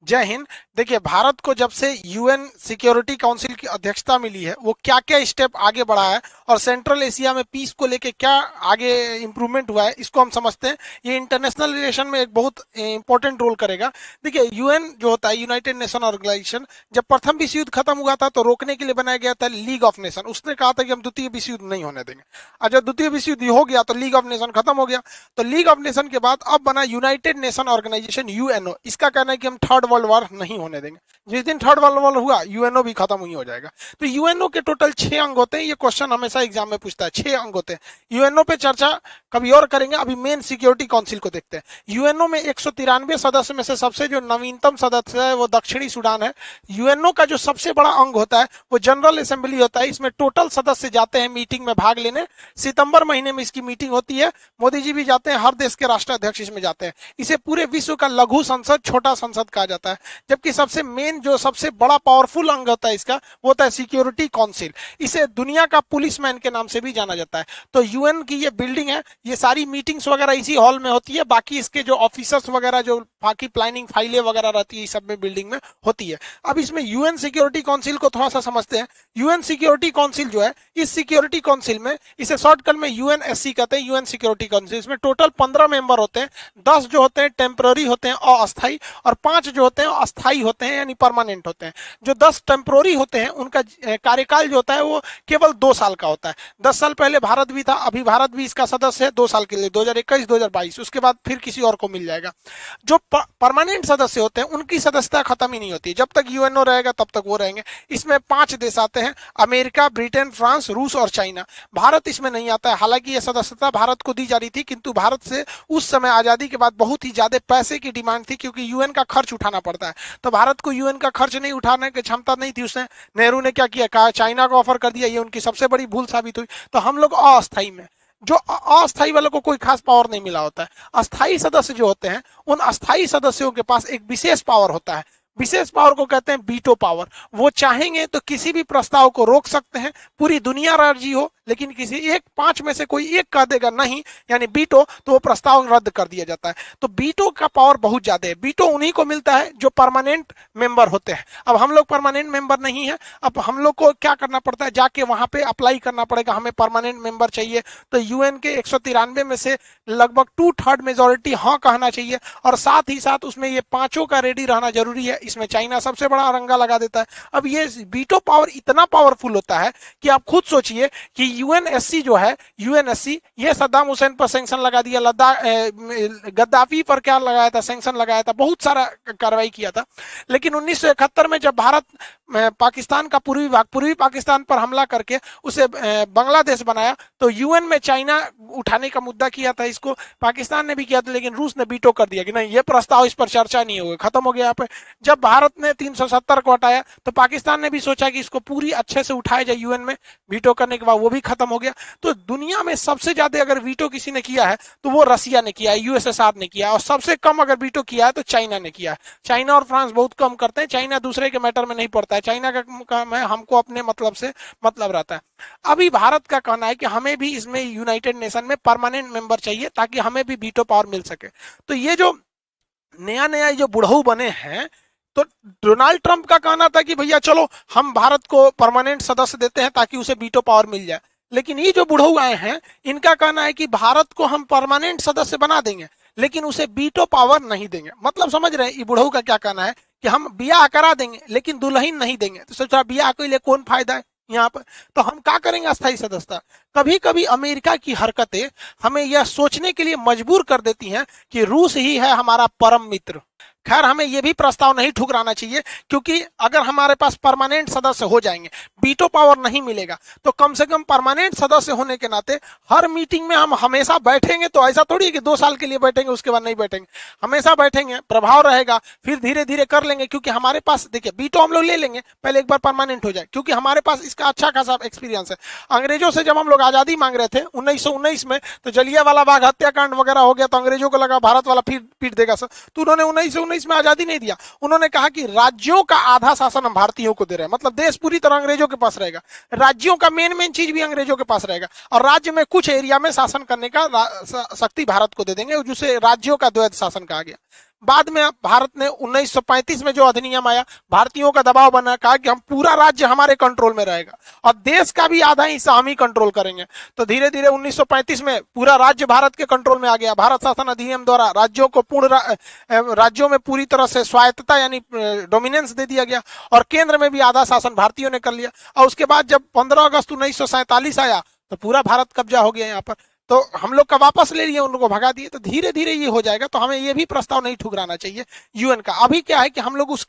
जय हिंद। देखिए, भारत को जब से यूएन सिक्योरिटी काउंसिल की अध्यक्षता मिली है, वो क्या क्या स्टेप आगे बढ़ा है और सेंट्रल एशिया में पीस को लेके क्या आगे इंप्रूवमेंट हुआ है, इसको हम समझते हैं। ये इंटरनेशनल रिलेशन में एक बहुत इंपॉर्टेंट रोल करेगा। देखिए, यूएन जो होता है, यूनाइटेड नेशन ऑर्गेनाइजेशन, जब प्रथम विश्व युद्ध खत्म हुआ था तो रोकने के लिए बनाया गया था लीग ऑफ नेशन। उसने कहा था कि हम द्वितीय विश्व युद्ध नहीं होने देंगे। और जब द्वितीय विश्व युद्ध हो गया तो लीग ऑफ नेशन खत्म हो गया। तो लीग ऑफ नेशन के बाद अब बना यूनाइटेड नेशन ऑर्गेनाइजेशन, यूएनओ। इसका कहना है कि हम थर्ड वर्ल्ड वॉर नहीं होने देंगे। जिस दिन थर्ड वर्ल्ड वॉर हुआ, यूएनओ भी खत्म ही हो जाएगा। तो यूएनओ के टोटल 6 अंग होते हैं। ये क्वेश्चन हमेशा एग्जाम में पूछता है, 6 अंग होते हैं। यूएनओ पे चर्चा कभी और करेंगे, अभी मेन सिक्योरिटी काउंसिल को देखते हैं। यूएनओ में 193 सदस्य में से सबसे जो नवीनतम सदस्य है वो दक्षिणी सूडान है। यूएनओ का जो सबसे बड़ा अंग होता है वो जनरल असेंबली होता है। इसमें टोटल सदस्य जाते हैं मीटिंग में भाग लेने। सितंबर महीने में इसकी मीटिंग होती है। मोदी जी भी जाते हैं, हर देश के राष्ट्राध्यक्ष इसमें जाते हैं। इसे पूरे विश्व का लघु संसद, छोटा संसद कहा जाता है। जबकि सबसे मेन, जो सबसे बड़ा पावरफुल अंग होता है इसका, वो होता है सिक्योरिटी काउंसिल। इसे दुनिया का पुलिसमैन के नाम से भी जाना जाता है। तो यूएन की ये बिल्डिंग है, ये सारी मीटिंग्स वगैरह इसी हॉल में होती है। बाकी इसके जो ऑफिसर्स वगैरह, जो बाकी प्लानिंग फाइलें वगैरह रहती है, सब में बिल्डिंग में होती है। अब इसमें यूएन सिक्योरिटी काउंसिल को थोड़ा सा समझते हैं। यूएन सिक्योरिटी काउंसिल जो है, इस सिक्योरिटी काउंसिल में, इसे शॉर्टकट में यूएनएससी कहते हैं, यूएन सिक्योरिटी काउंसिल। इसमें टोटल 15 मेंबर होते हैं। 10 जो होते हैं टेम्पररी होते हैं, अस्थायी, और 5 जो होते हैं अस्थायी होते हैं, यानी परमानेंट होते हैं। जो 10 टेम्पररी होते हैं उनका कार्यकाल जो होता है वो केवल 2 साल का होता है। 10 साल पहले भारत भी था, अभी भारत भी इसका सदस्य है 2 साल के लिए, 2021-2022। उसके बाद फिर किसी और को मिल जाएगा। जो परमानेंट सदस्य होते हैं उनकी सदस्यता खत्म ही नहीं होती। जब तक यूएनओ रहेगा तब तक वो रहेंगे। इसमें 5 देश आते हैं, अमेरिका, ब्रिटेन, फ्रांस, रूस और चाइना। भारत इसमें नहीं आता है। हालांकि यह सदस्यता भारत को दी जा रही थी, किंतु भारत से उस समय आजादी के बाद बहुत ही ज्यादा पैसे की डिमांड थी, क्योंकि यूएन का खर्च उठाना पड़ता है। तो भारत को यूएन का खर्च नहीं उठाने की क्षमता नहीं थी। उसने, नेहरू ने क्या किया, कहा चाइना को ऑफर कर दिया। ये उनकी सबसे बड़ी भूल साबित हुई। तो हम लोग अस्थायी में, जो अस्थायी वालों को कोई खास पावर नहीं मिला होता है। अस्थायी सदस्य जो होते हैं, उन अस्थायी सदस्यों के पास एक विशेष पावर होता है। विशेष पावर को कहते हैं वीटो पावर। वो चाहेंगे तो किसी भी प्रस्ताव को रोक सकते हैं। पूरी दुनिया राजी हो, लेकिन किसी एक 5 में से कोई एक कह देगा नहीं, यानी वीटो, तो वो प्रस्ताव रद्द कर दिया जाता है। तो वीटो का पावर बहुत ज्यादा है। वीटो उन्हीं को मिलता है जो परमानेंट मेंबर होते हैं। अब हम लोग परमानेंट मेंबर नहीं है। अब हम लोग को क्या करना पड़ता है, जाके वहां पे अप्लाई करना पड़ेगा, हमें परमानेंट मेंबर चाहिए। तो यूएन के 193 में से लगभग 2/3 मेजोरिटी हाँ कहना चाहिए, और साथ ही साथ उसमें ये 5 का रेडी रहना जरूरी है। इसमें चाइना सबसे बड़ा अरंगा लगा देता है। अब ये वीटो पावर इतना पावरफुल होता है कि आप खुद सोचिए कि यूएनएससी जो है, यूएनएससी, ये सद्दाम हुसैन पर सैंक्शन लगा दिया, लद्दाख, गद्दाफी पर क्या लगाया था, सैंक्शन लगाया था, बहुत सारा कार्रवाई किया था। लेकिन 1971 में जब भारत पाकिस्तान का पूर्वी पाकिस्तान पर हमला करके उसे बांग्लादेश बनाया, तो यूएन में चाइना उठाने का मुद्दा किया था। इसको पाकिस्तान ने भी किया था, लेकिन रूस ने वीटो कर दिया कि नहीं, ये प्रस्ताव, इस पर चर्चा नहीं होगी, खत्म हो गया यहाँ पे। जब भारत ने 370 को हटाया, तो पाकिस्तान ने भी सोचा कि इसको पूरी अच्छे से उठाया जाए यूएन में। वीटो करने के बाद वो भी खत्म हो गया। तो दुनिया में सबसे ज्यादा अगर वीटो किसी ने किया है तो वो रसिया ने किया है, यूएसएसआर ने किया है। और सबसे कम अगर वीटो किया है तो चाइना ने किया है। चाइना और फ्रांस बहुत कम करते हैं। चाइना दूसरे के मैटर में नहीं पड़ता है। चाइना का काम है, हमको अपने मतलब से मतलब रहता है। अभी भारत का कहना है कि हमें भी इसमें यूनाइटेड नेशन में परमानेंट मेंबर चाहिए, ताकि हमें भी वीटो पावर मिल सके। तो ये जो नया नया जो बुढ़ऊ बने हैं, तो डोनाल्ड ट्रंप का कहना था कि भैया चलो हम भारत को परमानेंट सदस्य देते हैं ताकि उसे वीटो पावर मिल जाए। लेकिन ये जो बुढ़ऊ आए हैं, इनका कहना है कि भारत को हम परमानेंट सदस्य बना देंगे, लेकिन उसे वीटो पावर नहीं देंगे। मतलब समझ रहे हैं ये बुढ़ऊ का क्या कहना है, कि हम ब्याह करा देंगे लेकिन दुल्हन नहीं देंगे। तो सोचा ब्याह के लिए कौन फायदा है यहाँ पर, तो हम क्या करेंगे, अस्थायी सदस्यता। कभी कभी अमेरिका की हरकतें हमें यह सोचने के लिए मजबूर कर देती हैं कि रूस ही है हमारा परम मित्र। खैर, हमें यह भी प्रस्ताव नहीं ठुकराना चाहिए, क्योंकि अगर हमारे पास परमानेंट सदस्य हो जाएंगे, वीटो पावर नहीं मिलेगा, तो कम से कम परमानेंट सदस्य होने के नाते हर मीटिंग में हम हमेशा बैठेंगे। तो ऐसा थोड़ी है कि 2 साल के लिए बैठेंगे उसके बाद नहीं बैठेंगे, हमेशा बैठेंगे, प्रभाव रहेगा, फिर धीरे धीरे कर लेंगे। क्योंकि हमारे पास, देखिए, वीटो हम लोग ले लेंगे, पहले एक बार परमानेंट हो जाए, क्योंकि हमारे पास इसका अच्छा खासा एक्सपीरियंस है। अंग्रेजों से जब हम लोग आजादी मांग रहे थे 1919 में, तो जलियांवाला बाग हत्याकांड वगैरह हो गया, तो अंग्रेजों को लगा भारत वाला फिर पीट देगा सर, तो उन्होंने 1919 में आजादी नहीं दिया। उन्होंने कहा कि राज्यों का आधा शासन हम भारतीयों को दे रहे हैं, मतलब देश पूरी तरह अंग्रेजों के पास रहेगा, राज्यों का मेन चीज भी अंग्रेजों के पास रहेगा, और राज्य में कुछ एरिया में शासन करने का शक्ति भारत को दे देंगे, जिसे राज्यों का द्वैध शासन कहा गया। बाद में भारत ने 1935 में जो अधिनियम आया, भारतीयों का दबाव बना, कहा कि हम पूरा राज्य हमारे कंट्रोल में रहेगा और देश का भी आधा हिस्सा हम ही कंट्रोल करेंगे। तो धीरे धीरे 1935 में पूरा राज्य भारत के कंट्रोल में आ गया। भारत शासन अधिनियम द्वारा राज्यों को राज्यों में पूरी तरह से स्वायत्तता यानी डोमिनेंस दे दिया गया और केंद्र में भी आधा शासन भारतीयों ने कर लिया। और उसके बाद जब 15 अगस्त 1947 आया तो पूरा भारत कब्जा हो गया यहाँ पर, तो हम लोग का वापस ले लिए, उन लोगों को भगा दिए। तो धीरे धीरे ये हो जाएगा, तो हमें ये भी प्रस्ताव नहीं ठुकराना चाहिए यूएन का। अभी क्या है कि हम लोग उस